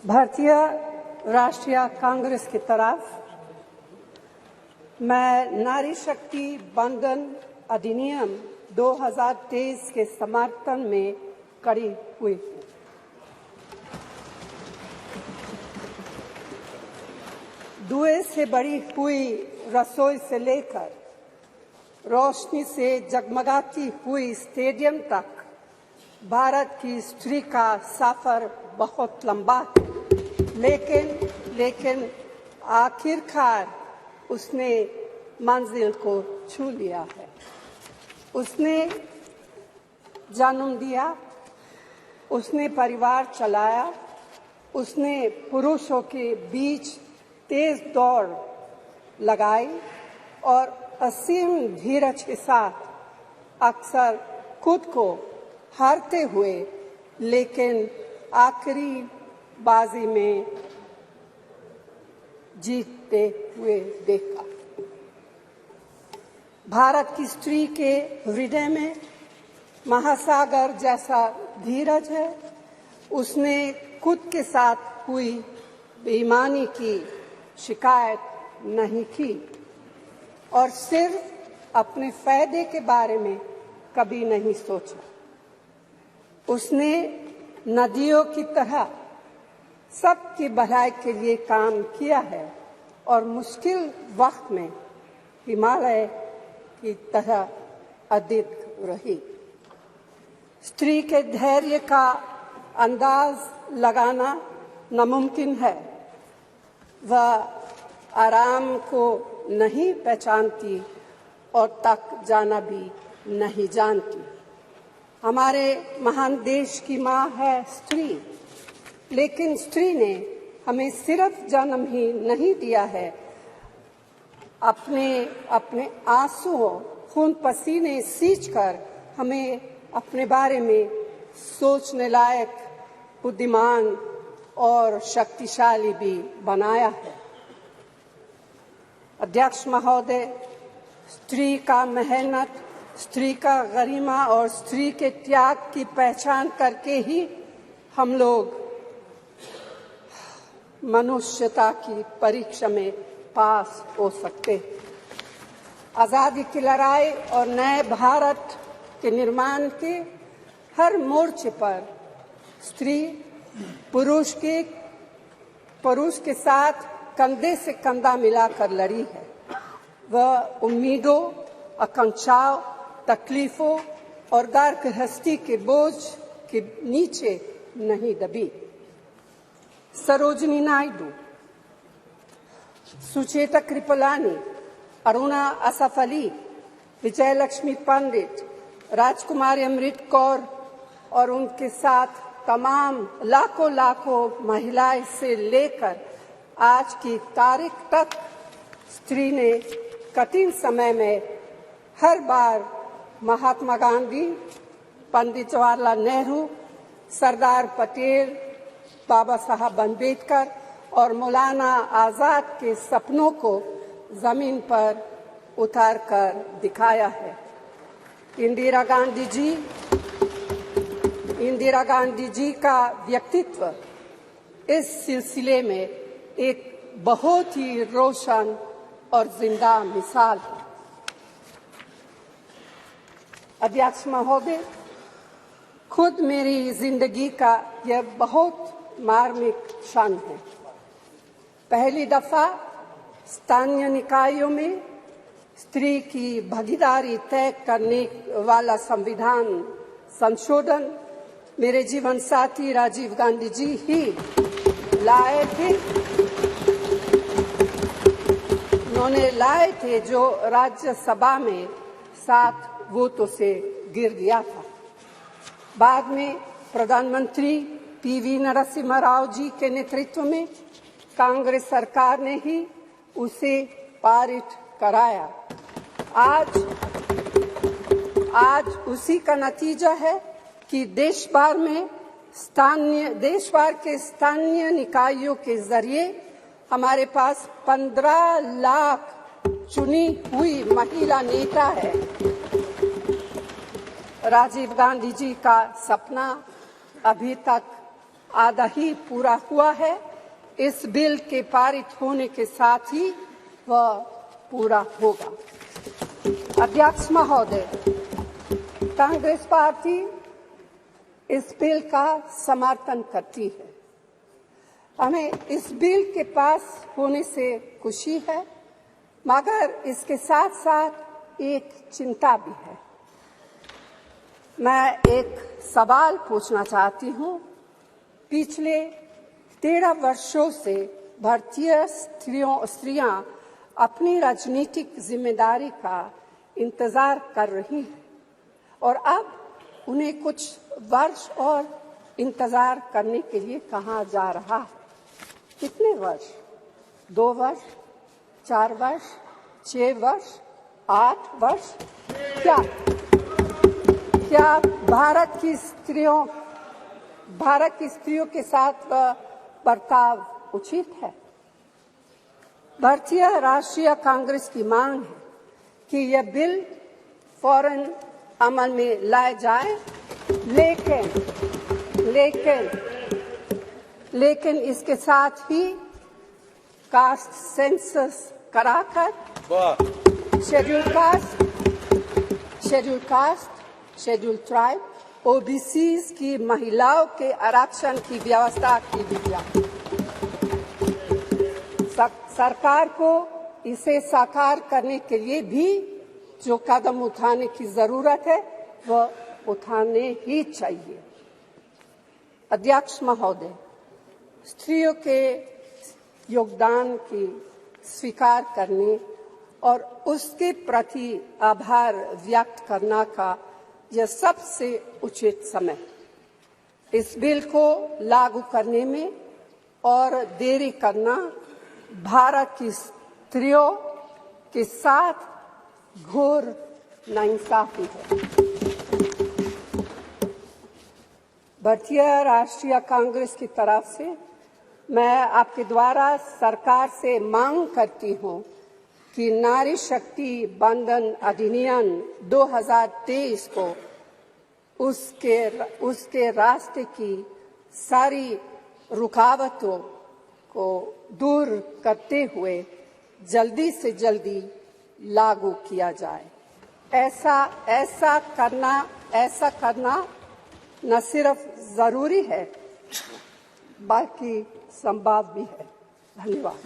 भारतीय राष्ट्रीय कांग्रेस की तरफ मैं नारी शक्ति बंधन अधिनियम 2023 के समर्थन में खड़ी हुई हूँ। धुएं से भरी हुई रसोई से लेकर रोशनी से जगमगाती हुई स्टेडियम तक भारत की स्त्री का सफर बहुत लंबा है, लेकिन आखिरकार उसने मंजिल को छू लिया है। उसने जन्म दिया, उसने परिवार चलाया, उसने पुरुषों के बीच तेज दौड़ लगाई और असीम धीरज के साथ अक्सर खुद को हारते हुए लेकिन आखिरी बाजी में जीतते हुए देखा। भारत की स्त्री के हृदय में महासागर जैसा धीरज है। उसने खुद के साथ हुई बेईमानी की शिकायत नहीं की और सिर्फ अपने फायदे के बारे में कभी नहीं सोचा। उसने नदियों की तरह सबकी भलाई के लिए काम किया है और मुश्किल वक्त में हिमालय की तरह अडिग रही। स्त्री के धैर्य का अंदाज लगाना नामुमकिन है। वह आराम को नहीं पहचानती और तक जाना भी नहीं जानती। हमारे महान देश की माँ है स्त्री, लेकिन स्त्री ने हमें सिर्फ जन्म ही नहीं दिया है, अपने आंसुओं खून पसीने सींचकर हमें अपने बारे में सोचने लायक, बुद्धिमान और शक्तिशाली भी बनाया है। अध्यक्ष महोदय, स्त्री का मेहनत, स्त्री का गरिमा और स्त्री के त्याग की पहचान करके ही हम लोग मनुष्यता की परीक्षा में पास हो सकते हैं। आजादी की लड़ाई और नए भारत के निर्माण के हर मोर्चे पर स्त्री पुरुष के साथ कंधे से कंधा मिलाकर लड़ी है। वह उम्मीदों, आकांक्षाओं, तकलीफों और घर गृहस्थी के बोझ के नीचे नहीं दबी। सरोजिनी नायडू, सुचेता कृपलानी, अरुणा असफ अली, विजयलक्ष्मी पंडित, राजकुमारी अमृत कौर और उनके साथ तमाम लाखों महिलाएं से लेकर आज की तारीख तक स्त्री ने कठिन समय में हर बार महात्मा गांधी, पंडित जवाहरलाल नेहरू, सरदार पटेल, बाबा साहब अम्बेडकर और मौलाना आजाद के सपनों को जमीन पर उतार कर दिखाया है। इंदिरा गांधी जी का व्यक्तित्व इस सिलसिले में एक बहुत ही रोशन और जिंदा मिसाल है। अध्यक्ष महोदय, खुद मेरी जिंदगी का यह बहुत मार्मिक क्षण है। पहली दफा स्थानीय निकायों में स्त्री की भागीदारी तय करने वाला संविधान संशोधन मेरे जीवन साथी राजीव गांधी जी ही लाए थे। उन्होंने लाए थे जो राज्यसभा में 7 वोटों से गिर गया था। बाद में प्रधानमंत्री पीवी नरसिम्हा राव जी के नेतृत्व में कांग्रेस सरकार ने ही उसे पारित कराया। आज उसी का नतीजा है कि देश भर के स्थानीय निकायों के जरिए हमारे पास 15 लाख चुनी हुई महिला नेता है। राजीव गांधी जी का सपना अभी तक आधा ही पूरा हुआ है। इस बिल के पारित होने के साथ ही वह पूरा होगा। अध्यक्ष महोदय, कांग्रेस पार्टी इस बिल का समर्थन करती है। हमें इस बिल के पास होने से खुशी है, मगर इसके साथ साथ एक चिंता भी है। मैं एक सवाल पूछना चाहती हूँ। पिछले 13 वर्षों से भारतीय स्त्रियां अपनी राजनीतिक जिम्मेदारी का इंतजार कर रही हैं और अब उन्हें कुछ वर्ष और इंतजार करने के लिए कहा जा रहा है। कितने वर्ष? 2 वर्ष, 4 वर्ष, 6 वर्ष, 8 वर्ष? क्या भारत की स्त्रियों के साथ बर्ताव उचित है? भारतीय राष्ट्रीय कांग्रेस की मांग है कि यह बिल फौरन अमल में लाया जाए, लेकिन इसके साथ ही कास्ट सेंसस कराकर शेड्यूल ट्राइब, ओबीसीज की महिलाओं के आरक्षण की व्यवस्था की गई। सरकार को इसे साकार करने के लिए भी जो कदम उठाने की जरूरत है वह उठाने ही चाहिए। अध्यक्ष महोदय, स्त्रियों के योगदान की स्वीकार करने और उसके प्रति आभार व्यक्त करना का यह सबसे उचित समय। इस बिल को लागू करने में और देरी करना भारत की स्त्रियों के साथ घोर नाइंसाफी है। भारतीय राष्ट्रीय कांग्रेस की तरफ से मैं आपके द्वारा सरकार से मांग करती हूं कि नारी शक्ति बंधन अधिनियम 2023 को उसके रास्ते की सारी रुकावटों को दूर करते हुए जल्दी से जल्दी लागू किया जाए। ऐसा करना न सिर्फ जरूरी है बल्कि संभव भी है। धन्यवाद।